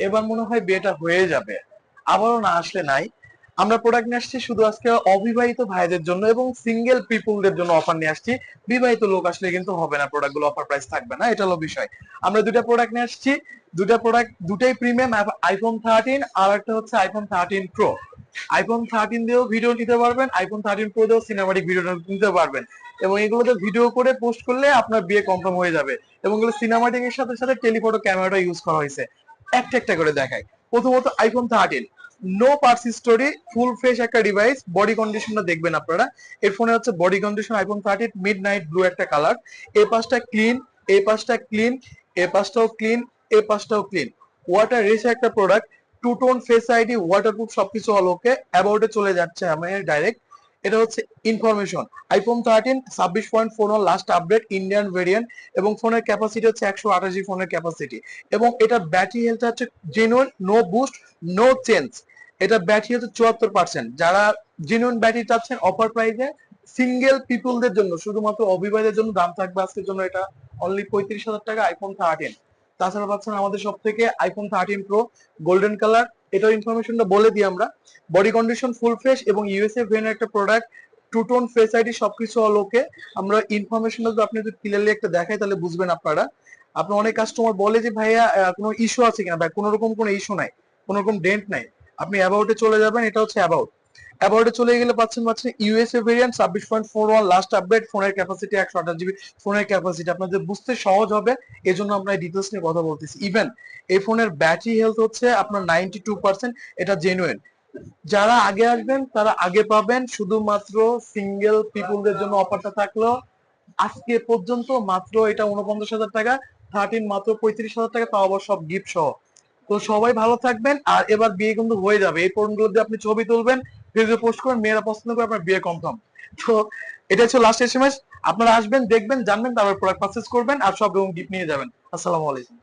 এবার মনে হয় বিয়েটা হয়ে যাবে, আবারও না আসলে নাই। আমরা প্রোডাক্ট নিয়ে আসছি শুধু আজকে অবিবাহিত ভাইদের জন্য এবং সিঙ্গেল পিপুলদের জন্য অফার নিয়ে আসছি। বিবাহিত লোক আসলে কিন্তু হবে না, প্রোডাক্ট গুলো অফার প্রাইস থাকবে না, এটা হলো বিষয়। আমরা দুটা প্রোডাক্ট নিয়ে আসছি, দুটা প্রোডাক্ট দুটাই প্রিমিয়াম। iPhone 13 আর একটা হচ্ছে iPhone 13 Pro। iPhone 13 দিয়েও ভিডিও নিতে পারবেন, iPhone 13 Pro দিয়েও সিনেমাটিক ভিডিও নিতে পারবেন। এবং এগুলোতে ভিডিও করে পোস্ট করলে আপনার বিয়ে কনফার্ম হয়ে যাবে। এবং এগুলো সিনেমাটিক এর সাথে সাথে টেলিফটো ক্যামেরাটা ইউজ করা হয়েছে। একটা একটা করে দেখাই। প্রথমত iPhone 13, no parts story, full fresh একটা ডিভাইস। বডি কন্ডিশনটা দেখবেন আপনারা। এর ফোনে হচ্ছে body condition iPhone 13 midnight blue একটা কালার। এই পাশটা ক্লিন, এই পাশটা ক্লিন, এই পাশটাও ক্লিন, এই পাশটাও ক্লিন। ওয়াটার রেস একটা product. True tone face ID, waterproof সবকিছু হল ওকে। অ্যাবাউটে চলে যাচ্ছে আমি ডাইরেক্ট। এটা হচ্ছে information. iPhone 13 26.41 last update, Indian variant. এবং ফোনের ক্যাপাসিটি হচ্ছে 128 ফোনের ক্যাপাসিটি। এবং এটার ব্যাটারি হেলথ হচ্ছে genuine, no boost, no change. এটা ব্যাটারি হচ্ছে 74%। যারা জেনুইন ব্যাটারি চাচ্ছেন অফার প্রাইসে, সিঙ্গেল পিপুলদের জন্য, শুধুমাত্র অবিবাহিতের জন্য দাম থাকবে আজকের জন্য এটা অনলি 35,000 টাকা iPhone 13। তাছাড়া পাচ্ছেন আমাদের সব থেকে iPhone 13 Pro গোল্ডেন কালার। এটার ইনফরমেশনটা বলে দিই আমরা। বডি কন্ডিশন ফুল ফ্রেশ এবং ইউএসএ ভেরিয়েন্ট একটা product. True tone face ID সবকিছু অল ওকে। আমরা ইনফরমেশন যদি আপনি যদি ক্লিয়ারলি একটা দেখাই তাহলে বুঝবেন আপনারা। আপনার অনেক কাস্টমার বলে যে ভাইয়া কোনো ইস্যু আছে কিনা, ভাই কোনো রকম কোনো ইস্যু নাই, কোনো রকম ডেন্ট নাই। আপনি অ্যাবাউটে চলে যাবেন, এটা হচ্ছে অ্যাবাউট। অ্যাবাউটে চলে গেলে পাচ্ছেন ইউএসএ ভেরিয়েন্ট 26.41 লাস্ট আপডেট, ফোনের ক্যাপাসিটি 128 জিবি ফোনের ক্যাপাসিটি। আপনাদের বুঝতে সহজ হবে এই জন্য আমরা ডিটেলস নিয়ে কথা বলতেছি। ইভেন এই ফোনের ব্যাটারি হেলথ হচ্ছে আপনার 92%, এটা জেনুইন। যারা আগে আসবেন তারা আগে পাবেন। শুধুমাত্র সিঙ্গেল পিপুলদের জন্য অফারটা থাকলো আজকে পর্যন্ত মাত্র এটা 49,000 টাকা। 13 মাত্র 35,000 টাকা, তাও আবার সব গিফট সহ। তো সবাই ভালো থাকবেন। আর এবার বিয়ে কিন্তু হয়ে যাবে, এই ফোনগুলো দিয়ে আপনি ছবি তুলবেন, ফেসবুকে পোস্ট করবেন, মেয়েরা পছন্দ করে, আপনার বিয়ে কনফার্ম। তো এটা হচ্ছে লাস্ট এসএমএস। আপনারা আসবেন, দেখবেন, জানবেন, তারপর প্রোডাক্ট পারচেজ করবেন আর সব এবং গিফট নিয়ে যাবেন। আসসালামু আলাইকুম।